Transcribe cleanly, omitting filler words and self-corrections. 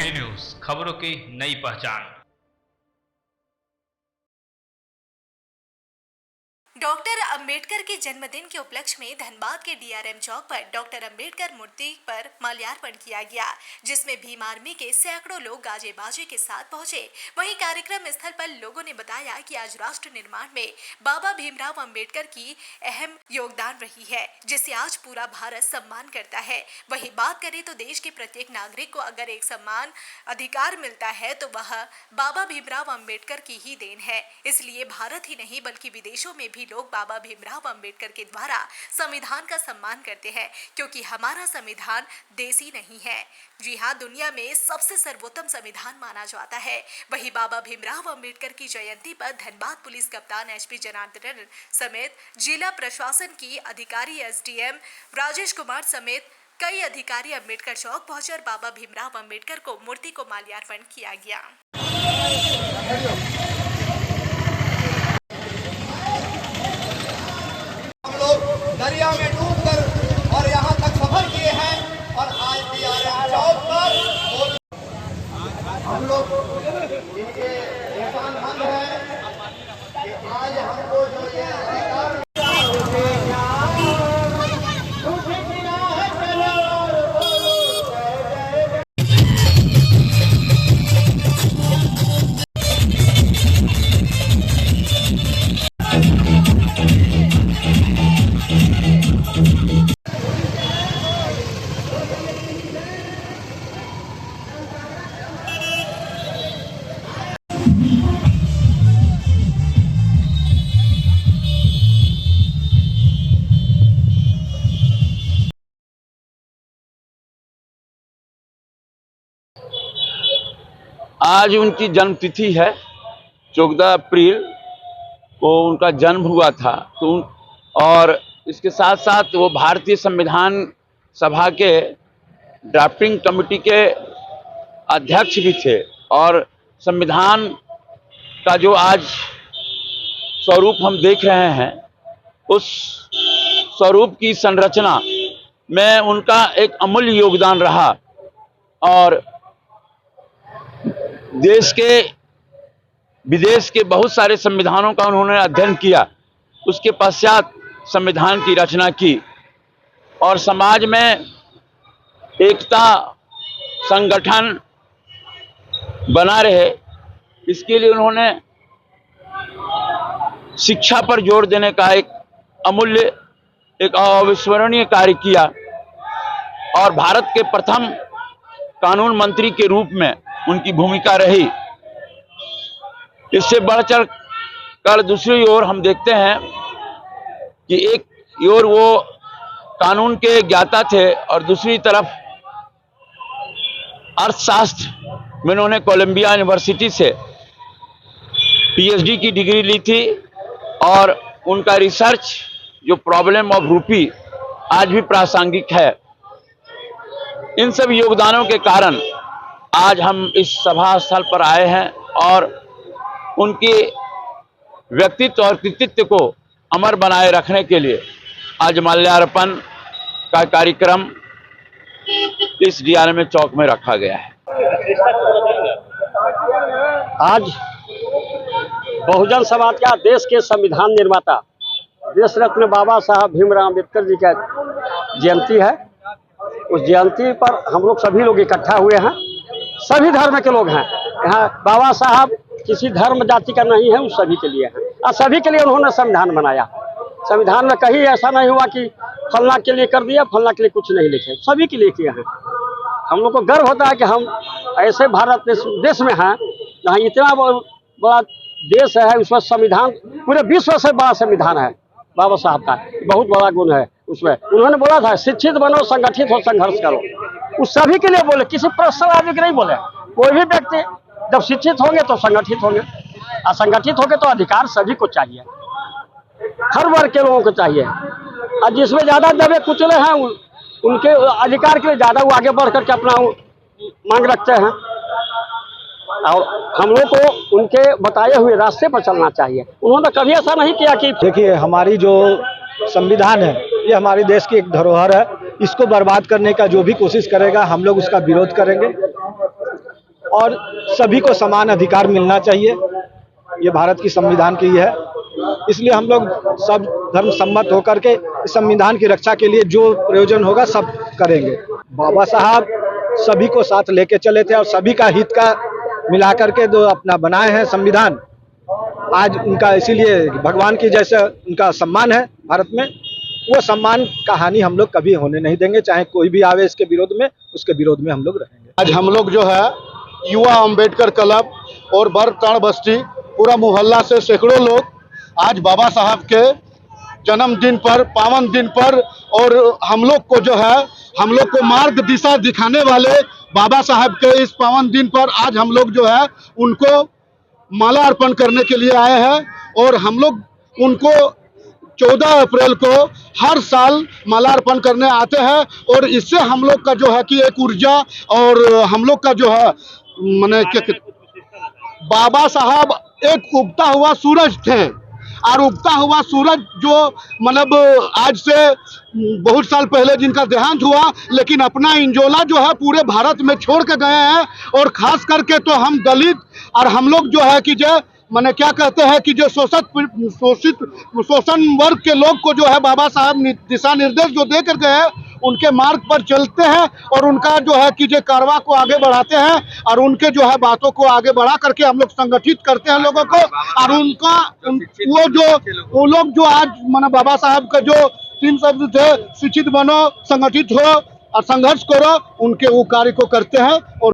Daily news, खबरों की नई पहचान। डॉक्टर अंबेडकर के जन्मदिन के उपलक्ष्य में धनबाद के डीआरएम चौक पर डॉक्टर अंबेडकर मूर्ति पर माल्यार्पण किया गया, जिसमें भीम आर्मी के सैकड़ों लोग गाजे बाजे के साथ पहुंचे। वहीं कार्यक्रम स्थल पर लोगों ने बताया कि आज राष्ट्र निर्माण में बाबा भीमराव अंबेडकर की अहम योगदान रही है, जिसे आज पूरा भारत सम्मान करता है। वहीं बात करें तो देश के प्रत्येक नागरिक को अगर एक समान अधिकार मिलता है तो वह बाबा भीमराव अंबेडकर की ही देन है। इसलिए भारत ही नहीं बल्कि विदेशों में भी लोग बाबा भीमराव अंबेडकर के द्वारा संविधान का सम्मान करते हैं, क्योंकि हमारा संविधान देसी नहीं है। जी हाँ, दुनिया में सबसे सर्वोत्तम संविधान माना जाता है। वहीं बाबा भीमराव अंबेडकर की जयंती पर धनबाद पुलिस कप्तान एसपी जनार्दन समेत जिला प्रशासन की अधिकारी एसडीएम राजेश कुमार समेत कई अधिकारी अंबेडकर चौक पहुंचकर बाबा भीमराव अंबेडकर को मूर्ति को माल्यार्पण किया गया। दरिया में डूबकर और यहाँ तक सफर किए हैं और आज डीआरएम चौक पर हम लोग इनके एहसानमंद हैं कि आज हमको जो ये अधिकार आज उनकी जन्मतिथि है, 14 अप्रैल को उनका जन्म हुआ था। और इसके साथ साथ वो भारतीय संविधान सभा के ड्राफ्टिंग कमेटी के अध्यक्ष भी थे। और संविधान का जो आज स्वरूप हम देख रहे हैं, उस स्वरूप की संरचना में उनका एक अमूल्य योगदान रहा। और देश के विदेश के बहुत सारे संविधानों का उन्होंने अध्ययन किया, उसके पश्चात संविधान की रचना की। और समाज में एकता संगठन बना रहे, इसके लिए उन्होंने शिक्षा पर जोर देने का एक अमूल्य, एक अविस्मरणीय कार्य किया। और भारत के प्रथम कानून मंत्री के रूप में उनकी भूमिका रही। इससे बढ़ चढ़ कर दूसरी ओर हम देखते हैं कि एक ओर वो कानून के ज्ञाता थे और दूसरी तरफ अर्थशास्त्र में उन्होंने कोलंबिया यूनिवर्सिटी से पीएचडी की डिग्री ली थी। और उनका रिसर्च जो प्रॉब्लम ऑफ रूपी आज भी प्रासंगिक है। इन सब योगदानों के कारण आज हम इस सभा स्थल पर आए हैं और उनके व्यक्तित्व और कृतित्व को अमर बनाए रखने के लिए आज माल्यार्पण का कार्यक्रम इस डीआरएम चौक में रखा गया है। आज बहुजन समाज का देश के संविधान निर्माता देश रत्न बाबा साहब भीमराव अंबेडकर जी का जयंती है। उस जयंती पर हम लोग सभी लोग इकट्ठा हुए हैं, सभी धर्म के लोग हैं यहाँ। बाबा साहब किसी धर्म जाति का नहीं है, उस सभी के लिए है और सभी के लिए उन्होंने संविधान बनाया। संविधान में कहीं ऐसा नहीं हुआ कि फलना के लिए कर दिया, फलना के लिए कुछ नहीं लिखे, सभी के लिए किया है। हम लोग को गर्व होता है कि हम ऐसे भारत देश में हैं जहाँ इतना बड़ा देश है, उसमें संविधान पूरे विश्व से बड़ा संविधान है। बाबा साहब का बहुत बड़ा गुण है उसमें। उन्होंने बोला था शिक्षित बनो, संगठित हो, संघर्ष करो। उस सभी के लिए बोले, किसी पर्सनल आदमी के नहीं बोले। कोई भी व्यक्ति जब शिक्षित होंगे तो संगठित होंगे, और संगठित होंगे तो अधिकार सभी को चाहिए, हर वर्ग के लोगों को चाहिए। और जिसमें ज्यादा दबे कुचले हैं उनके अधिकार के लिए ज्यादा वो आगे बढ़ करके अपना मांग रखते हैं। और हम लोग को उनके बताए हुए रास्ते पर चलना चाहिए। उन्होंने कभी ऐसा नहीं किया कि देखिए, हमारी जो संविधान है ये हमारे देश की एक धरोहर है। इसको बर्बाद करने का जो भी कोशिश करेगा हम लोग उसका विरोध करेंगे। और सभी को समान अधिकार मिलना चाहिए। ये भारत की संविधान की है, इसलिए हम लोग सब धर्म सम्मत होकर के इस संविधान की रक्षा के लिए जो प्रयोजन होगा सब करेंगे। बाबा साहब सभी को साथ लेके चले थे और सभी का हित का मिलाकर के जो अपना बनाए हैं संविधान, आज उनका इसीलिए भगवान की जैसे उनका सम्मान है भारत में, वो सम्मान का हानि हम लोग कभी होने नहीं देंगे। चाहे कोई भी आवे इसके विरोध में, उसके विरोध में हम लोग रहेंगे। आज हम लोग जो है युवा अम्बेडकर क्लब और बरताड़ बस्ती पूरा मोहल्ला से सैकड़ों लोग आज बाबा साहब के जन्मदिन पर, पावन दिन पर, और हम लोग को जो है, हम लोग को मार्ग दिशा दिखाने वाले बाबा साहब के इस पावन दिन पर आज हम लोग जो है उनको माला अर्पण करने के लिए आए हैं। और हम लोग उनको 14 अप्रैल को हर साल माला अर्पण करने आते हैं। और इससे हम लोग का जो है कि एक ऊर्जा और हम लोग का जो है माने बाबा साहब एक उगता हुआ सूरज थे, और उगता हुआ सूरज जो मतलब आज से बहुत साल पहले जिनका देहांत हुआ, लेकिन अपना इंजोला जो है पूरे भारत में छोड़ के गए हैं। और खास करके तो हम दलित और हम लोग जो है कि जो माने क्या कहते हैं कि जो शोषण वर्ग के लोग को जो है बाबा साहब दिशा निर्देश जो दे कर गए हैं, उनके मार्ग पर चलते हैं और उनका जो है कि जो कारवा को आगे बढ़ाते हैं और उनके जो है बातों को आगे बढ़ा करके हम लोग संगठित करते हैं लोगों को। और उनका वो लोग जो आज माने बाबा साहब का जो 3 शब्द थे, शिक्षित बनो, संगठित हो और संघर्ष करो, उनके वो कार्य को करते हैं। और